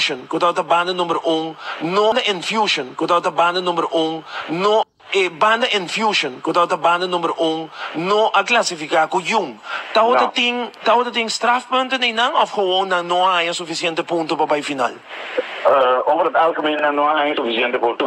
infusion, cuidado da banda número 1, no infusion, cuidado da banda número 1, no banda infusion, cuidado da banda número 1, a classificar com yung. Tao ting strafpunten in nang of gewoon na no hay suficiente punto para bij final? Over het algemeen no hay suficiente punto.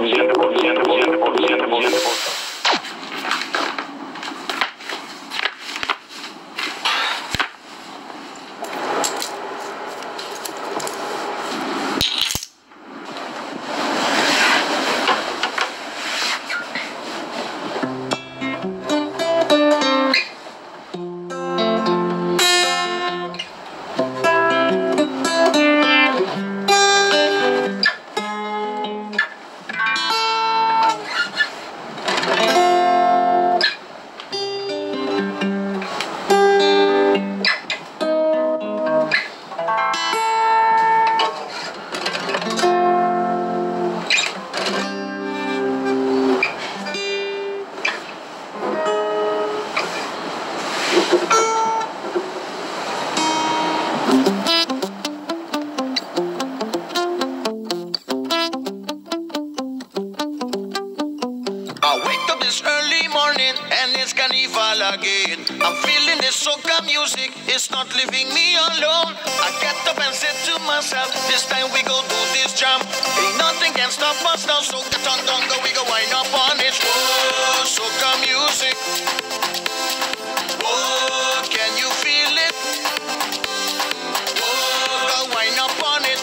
Again. I'm feeling this soca music, it's not leaving me alone. I get up and said to myself, this time we go do this jam. Ain't nothing can stop us now, so get on down, go we go wind up on it. Whoa, soca music. Whoa, can you feel it? Whoa, go wind up on it.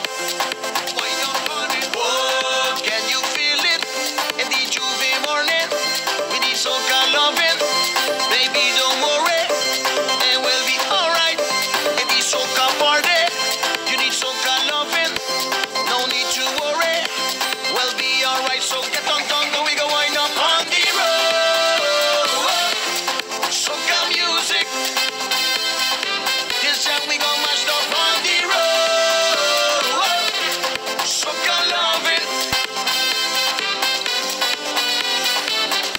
Wind up on it. Whoa, can you feel it? In the Juve morning, with the soca loving. Baby, don't worry, it will be alright. In the soca party, you need soca loving. No need to worry, we'll be alright. So get on down, go we go wind up on the road. Soca music, this time we go mashed up on the road. Soca loving.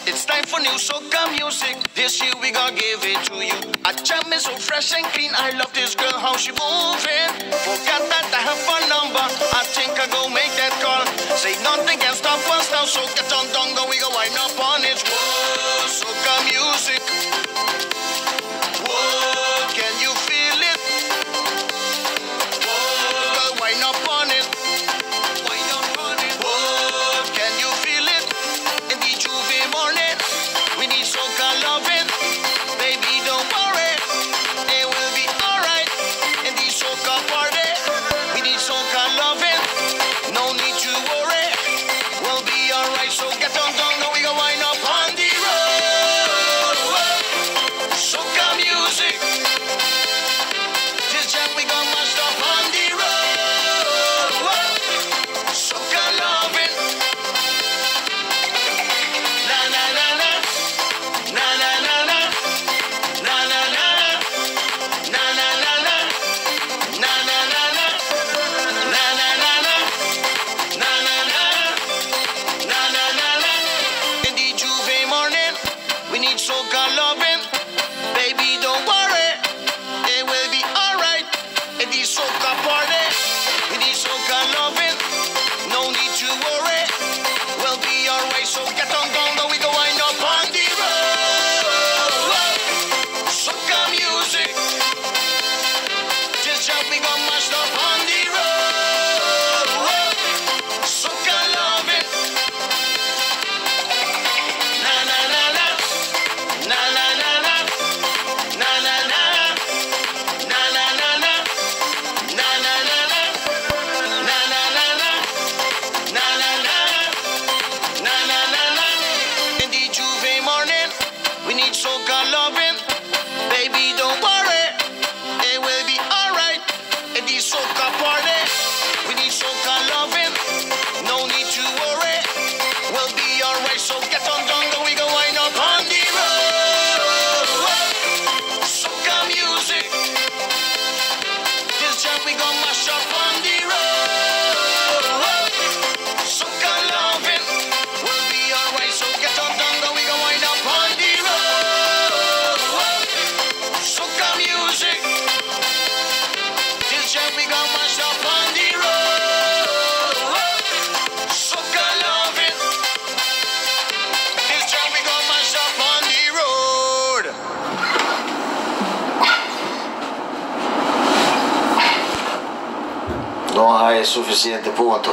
It's time for new soca music. This year we gonna give it to you. A jam is so fresh and clean. I love this girl, how she moving. Forgot that I have her number. I think I go make that call. Say nothing can stop us now, so get on down, go we go wind up on it. Whoa, soca music. Whoa, can you feel it? Whoa, go wind up on it. Wind up on it. Whoa, can you feel it? In the Juve morning, we need soca loving. Baby, don't worry, it will be alright. In the soca party, we need soca loving. No need to worry, we'll be alright. So get on down, now we go wind up on the road. Soca music, this jam we gon' mash up on the road. Soca loving. Na na na na, na na na na, na na na na, na na na na, na na na na, na na na na, na na na na, na na na. In the Juve morning, we need soca loving. Baby, don't worry, it will be alright. In the soca party, we need soca loving. No need to worry, we'll be alright. So get on down, now we go wind up on the road. Soca music, this jam we gon' mash up on the road. Soca loving. Na na na na, na na na na, na na na na, na na na na, na na na na, na na na na, na na na na. In the Juve morning, we need soca loving. Baby, don't worry, it will be alright. In the soca party, we need soca loving. No need to worry, we'll be alright. So get on down, go we go wind up on the road. Soca music, this jam we gon' mash up on the road. Soca loving, we'll be alright. So get on down, go we go wind up on the road. es suficiente, punto.